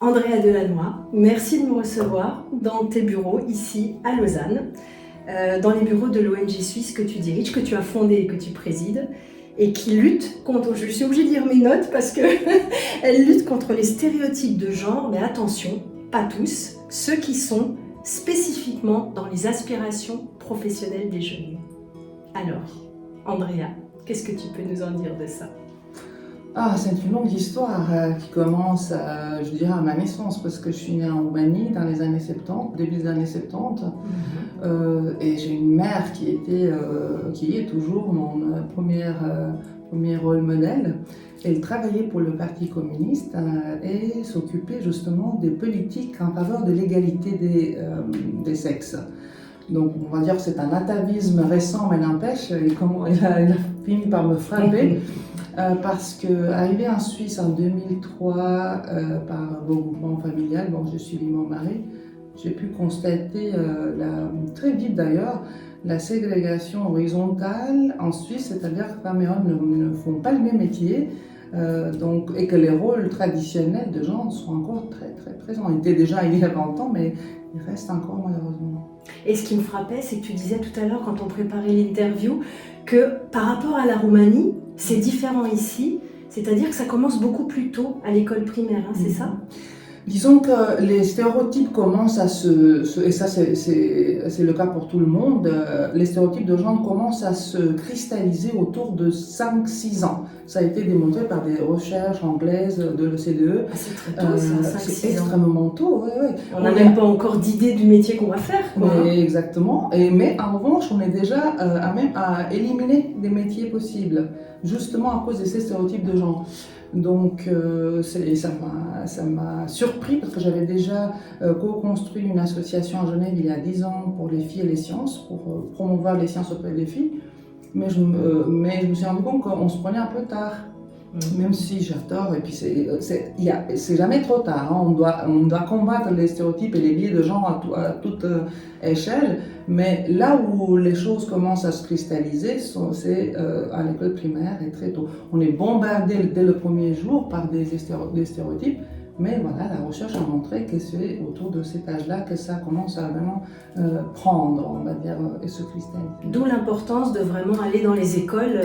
Andrea Delannoy, merci de me recevoir dans tes bureaux ici à Lausanne, dans les bureaux de l'ONG suisse que tu diriges, que tu as fondée et que tu présides, et qui lutte contre, je suis obligée de lire mes notes parce qu'elle lutte contre les stéréotypes de genre, mais attention, pas tous, ceux qui sont spécifiquement dans les aspirations professionnelles des jeunes. Alors, Andrea, qu'est-ce que tu peux nous en dire de ça? C'est une longue histoire qui commence, je dirais, à ma naissance, parce que je suis née en Roumanie dans les années 70, début des années 70, et j'ai une mère qui est toujours mon premier rôle modèle. Elle travaillait pour le Parti communiste et s'occupait justement des politiques en faveur de l'égalité des sexes. Donc on va dire que c'est un atavisme récent, mais n'empêche, comment elle a fini par me frapper. Parce qu'arrivée en Suisse en 2003 par regroupement familial, j'ai suivi mon mari, j'ai pu constater très vite d'ailleurs la ségrégation horizontale en Suisse, c'est-à-dire que femmes et hommes ne font pas le même métier, et que les rôles traditionnels de genre sont encore très très présents. Ils étaient déjà il y a 20 ans, mais ils restent encore malheureusement. Et ce qui me frappait, c'est que tu disais tout à l'heure, quand on préparait l'interview, que par rapport à la Roumanie, c'est différent ici, c'est-à-dire que ça commence beaucoup plus tôt à l'école primaire, c'est ça? Disons que les stéréotypes commencent à et ça c'est le cas pour tout le monde, les stéréotypes de genre commencent à se cristalliser autour de 5-6 ans. Ça a été démontré par des recherches anglaises de l'OCDE. C'est très tôt, ça, 5-6 ans. C'est extrêmement tôt, oui. On n'a même pas encore d'idée du métier qu'on va faire, quoi. Exactement, mais en revanche, on est déjà à éliminer des métiers possibles, justement à cause de ces stéréotypes de genre. Donc ça m'a surpris parce que j'avais déjà co-construit une association à Genève il y a 10 ans pour les filles et les sciences, pour promouvoir les sciences auprès des filles. Mais je me suis rendu compte qu'on se prenait un peu tard, même si j'ai tort, et puis c'est jamais trop tard, hein. On doit combattre les stéréotypes et les biais de genre à toute échelle, mais là où les choses commencent à se cristalliser, c'est à l'école primaire et très tôt. On est bombardé dès le premier jour par des stéréotypes, mais voilà, la recherche a montré que c'est autour de cet âge-là que ça commence à vraiment prendre, on va dire, et se cristalliser. D'où l'importance de vraiment aller dans les écoles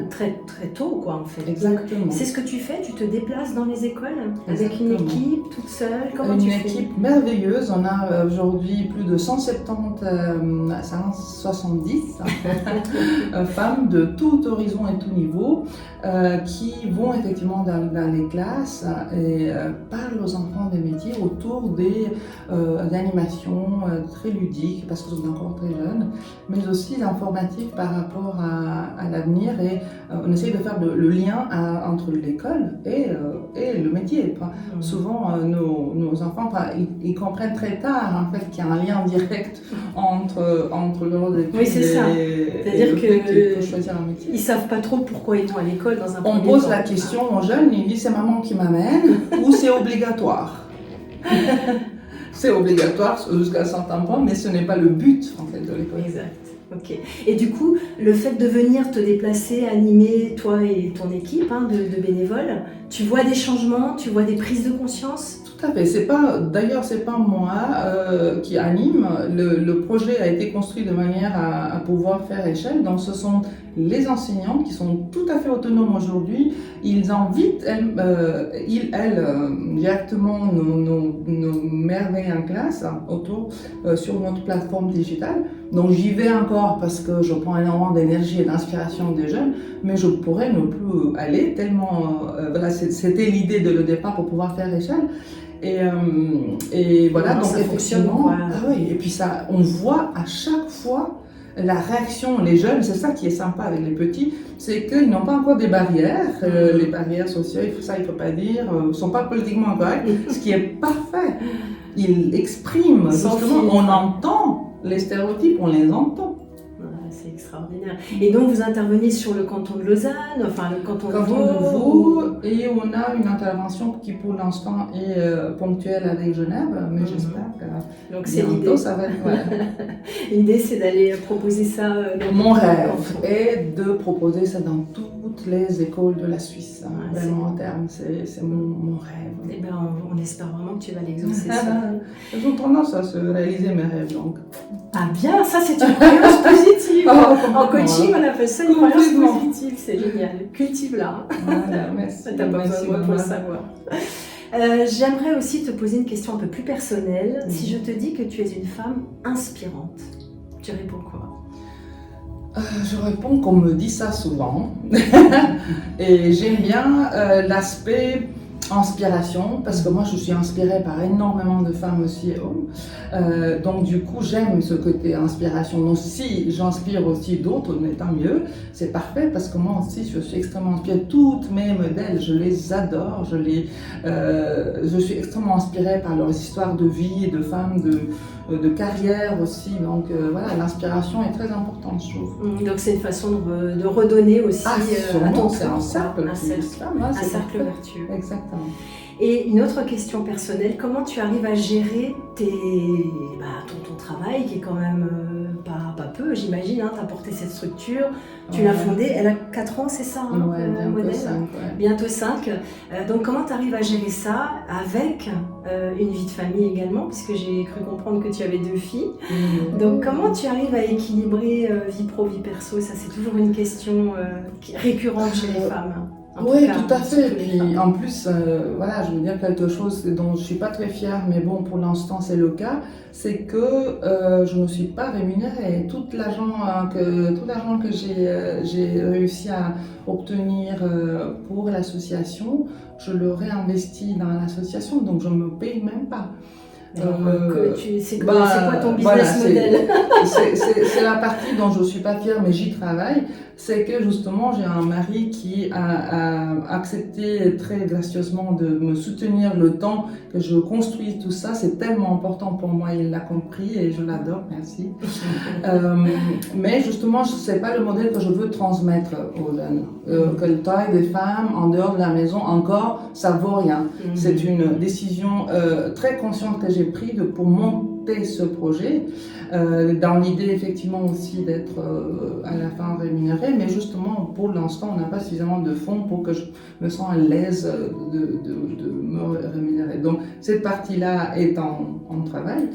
très, très tôt, quoi, en fait. Exactement. C'est ce que tu fais, tu te déplaces dans les écoles avec une équipe, toute seule, comment tu fais? Une équipe merveilleuse, on a aujourd'hui plus de 170 à 170 femmes de tout horizon et tout niveau qui vont effectivement dans les classes et parlent aux enfants des métiers autour d'animations très ludiques parce qu'ils sont encore très jeunes, mais aussi l'informatif par rapport à l'avenir, et on essaye de faire le lien entre l'école et le métier. Souvent nos enfants ils comprennent très tard en fait qu'il y a un lien direct entre leur études. Oui, c'est ça. C'est-à-dire qu'ils choisir un métier. Ils savent pas trop pourquoi ils vont à l'école dans un On premier pose temps. la question aux jeunes, ils disent c'est maman qui m'amène ou c'est obligatoire. C'est obligatoire jusqu'à un certain point, mais ce n'est pas le but en fait de l'école. Exact. Ok. Et du coup, le fait de venir te déplacer, animer toi et ton équipe de bénévoles, tu vois des changements, tu vois des prises de conscience? Tout à fait. D'ailleurs, c'est pas moi qui anime. Le projet a été construit de manière à pouvoir faire échelle. Donc, ce sont les enseignants qui sont tout à fait autonomes aujourd'hui. Ils invitent, directement nos merveilles en classe sur notre plateforme digitale. Donc, j'y vais encore parce que je prends énormément d'énergie et d'inspiration des jeunes, mais je pourrais ne plus aller tellement. C'était l'idée de le départ pour pouvoir faire échelle. Et voilà, donc ça fonctionne, effectivement, et puis ça, on voit à chaque fois la réaction, les jeunes, c'est ça qui est sympa avec les petits, c'est qu'ils n'ont pas encore des barrières, les barrières sociales, ça il ne faut pas dire, ne sont pas politiquement corrects, ce qui est parfait. Ils expriment, justement, on entend les stéréotypes, on les entend. C'est extraordinaire. Et donc vous intervenez sur le canton de Lausanne, enfin le canton de Vaud, et on a une intervention qui pour l'instant est ponctuelle avec Genève, mais j'espère que donc c'est bientôt ça va être... L'idée c'est d'aller proposer ça dans Mon rêve est de proposer ça dans toutes toutes les écoles de la Suisse, hein, Ouais, vraiment en termes, c'est mon rêve. Eh ben, on espère vraiment que tu vas l'exaucer. Ça. Ils ont tendance à se réaliser mes rêves, donc. Ah bien, ça c'est une croyance positive. En coaching, on appelle ça une croyance Complètement. positive, c'est génial. Cultive-la. Voilà, merci. T'as pas besoin de moi pour le savoir. J'aimerais aussi te poser une question un peu plus personnelle. Si je te dis que tu es une femme inspirante, tu réponds quoi? Je réponds qu'on me dit ça souvent. Et j'aime bien l'aspect inspiration, parce que moi je suis inspirée par énormément de femmes aussi et hommes. Donc du coup j'aime ce côté inspiration. Donc si j'inspire aussi d'autres, mais tant mieux, c'est parfait, parce que moi aussi je suis extrêmement inspirée. Toutes mes modèles, je les adore, je suis extrêmement inspirée par leurs histoires de vie, de femmes, de carrière aussi. Donc voilà, l'inspiration est très importante, je trouve. Donc c'est une façon de redonner aussi à ton c'est un cercle, un cercle vertueux. Exactement. Et une autre question personnelle, comment tu arrives à gérer ton travail qui est quand même pas peu, j'imagine, hein, tu as porté cette structure, tu l'as fondée, elle a 4 ans, c'est ça, hein, bientôt 5. Ouais. Bientôt 5. Donc comment tu arrives à gérer ça avec une vie de famille également, puisque j'ai cru comprendre que tu avais 2 filles. Donc comment tu arrives à équilibrer vie pro, vie perso? Ça c'est toujours une question récurrente chez les femmes. Oui, tout à fait. Et puis en plus, voilà, je veux dire quelque chose dont je ne suis pas très fière, mais bon, pour l'instant c'est le cas, c'est que je ne suis pas rémunérée. Tout l'argent que j'ai réussi à obtenir pour l'association, je le réinvestis dans l'association, donc je ne me paye même pas. C'est quoi ton business model? C'est la partie dont je ne suis pas fière, mais j'y travaille. C'est que justement, j'ai un mari qui a accepté très gracieusement de me soutenir le temps que je construise tout ça. C'est tellement important pour moi, il l'a compris et je l'adore, merci. Mais justement, ce n'est pas le modèle que je veux transmettre aux jeunes. Que le travail des femmes en dehors de la maison, encore, ça vaut rien. C'est une décision très consciente que j'ai prise pour monter ce projet, dans l'idée effectivement aussi d'être à la fin rémunérée, mais justement pour l'instant on n'a pas suffisamment de fonds pour que je me sente à l'aise de me rémunérer. Donc cette partie-là est en travail.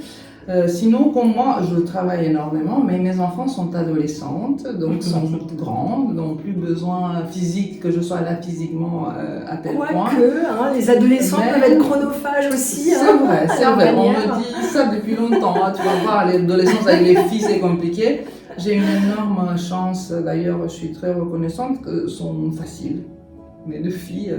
Sinon, comme moi, je travaille énormément, mais mes enfants sont adolescentes, donc sont grandes, n'ont plus besoin physique que je sois là physiquement à tel point. Quoique, les adolescents peuvent être chronophages aussi. C'est vrai, on me dit ça depuis longtemps. Hein, tu vas voir, l'adolescence avec les filles, c'est compliqué. J'ai une énorme chance, d'ailleurs, je suis très reconnaissante, que sont faciles. Mes 2 filles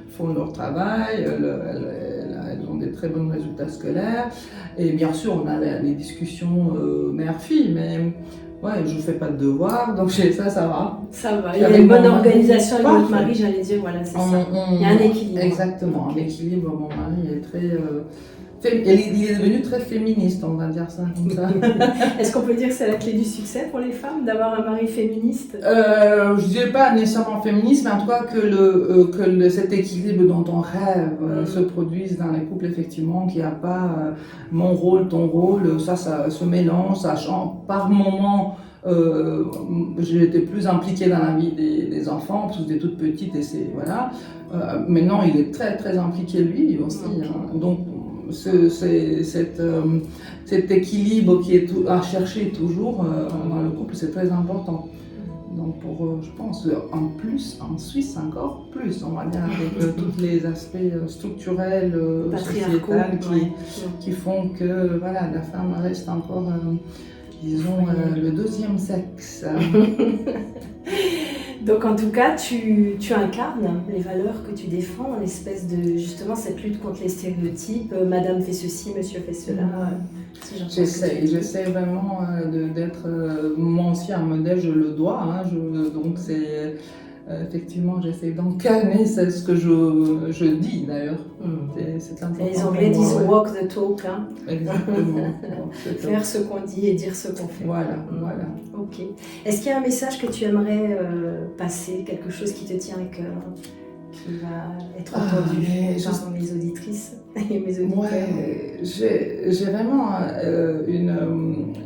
font leur travail, elles ont des très bons résultats scolaires. Et bien sûr, on a les discussions mère-fille, mais ouais, je ne fais pas de devoirs, donc ça va. Ça va, il y a une bonne organisation avec votre mari, j'allais dire, voilà, c'est ça. Il y a un équilibre. Exactement, un équilibre. Mon mari est très... il est devenu très féministe, on va dire ça comme ça. Est-ce qu'on peut dire que c'est la clé du succès pour les femmes, d'avoir un mari féministe? Je ne dirais pas nécessairement féministe, mais en tout cas que cet équilibre dont on rêve se produise dans les couples, effectivement, qu'il n'y a pas mon rôle, ton rôle, ça se mélange, ça change. Par moments, j'ai été plus impliquée dans la vie des enfants, parce que j'étais toute petite, et c'est... Voilà. Maintenant, il est très, très impliqué, lui, aussi. Hein. Donc, cet équilibre qui est à chercher toujours dans le couple, c'est très important. Donc je pense en plus, en Suisse encore plus, on va dire, avec tous les aspects structurels, sociétals qui font que voilà, la femme reste encore, disons, le 2e sexe. Donc en tout cas, tu incarnes les valeurs que tu défends, l'espèce de, justement, cette lutte contre les stéréotypes, madame fait ceci, monsieur fait cela. J'essaie vraiment d'être, moi aussi un modèle, je le dois, hein, donc c'est... effectivement, j'essaie d'incarner ce que je dis d'ailleurs. C'est important. Les Anglais disent walk the talk. Hein. Exactement. Faire ce qu'on dit et dire ce qu'on fait. Voilà. Ok. Est-ce qu'il y a un message que tu aimerais passer, quelque chose qui te tient à cœur, qui va être entendu par mes auditrices et mes auditeurs? Ouais, j'ai vraiment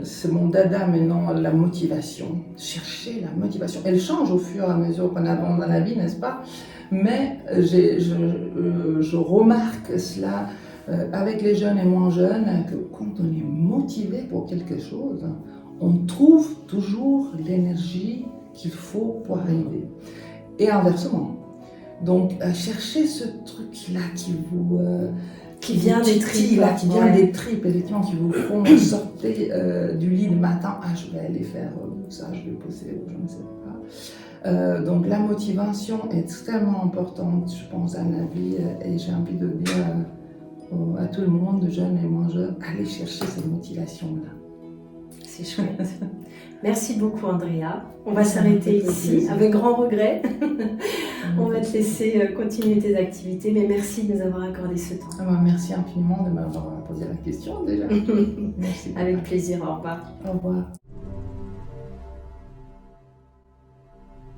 c'est mon dada maintenant, la motivation. Chercher la motivation. Elle change au fur et à mesure qu'on avance dans la vie, n'est-ce pas? Mais je remarque cela avec les jeunes et moins jeunes, que quand on est motivé pour quelque chose, on trouve toujours l'énergie qu'il faut pour arriver. Et inversement. Donc, chercher ce truc-là qui vous... qui vient des tripes. Qui vient des tripes, effectivement, qui vous font sortir du lit le matin. Ah, je vais aller faire ça, je vais pousser, je ne sais pas. Donc, la motivation est extrêmement importante, je pense, à la vie. Et j'ai envie de dire à tout le monde, jeunes et moins jeunes, allez chercher cette motivation-là. C'est chouette. Merci beaucoup, Andrea. On va s'arrêter ici, avec grand regret. On va te laisser continuer tes activités, mais merci de nous avoir accordé ce temps. Merci infiniment de m'avoir posé la question déjà. Merci. Avec plaisir, au revoir. Au revoir.